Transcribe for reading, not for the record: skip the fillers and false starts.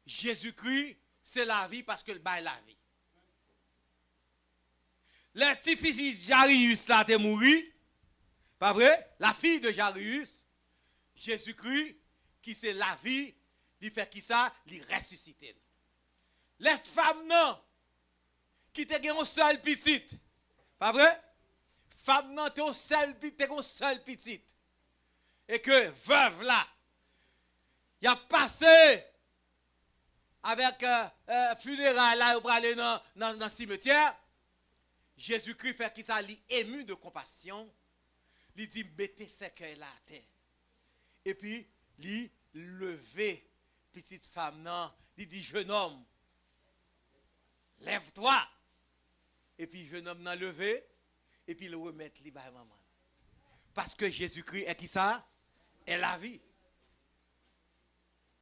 Jésus-Christ, c'est la vie parce que le bail la vie. Le petit fils de Jairus là t'es mort. Pas vrai? La fille de Jairus, Jésus-Christ, qui c'est la vie, il fait qui ça? Il ressuscite. Les femmes non, qui te gen un seul petit. Pas vrai? Femme non, t'es un seul petit. Et que veuve là, il a passé avec funérailles là, pour aller dans le cimetière. Jésus-Christ fait qui ça? Il ému de compassion. Il dit, mettez ce cœur là à terre. Et puis, il levé petite femme non. Il dit, jeune homme, lève-toi. Et puis, jeune homme n'a levé. Et puis, il remet li ba maman. Parce que Jésus-Christ est qui ça? Est la vie.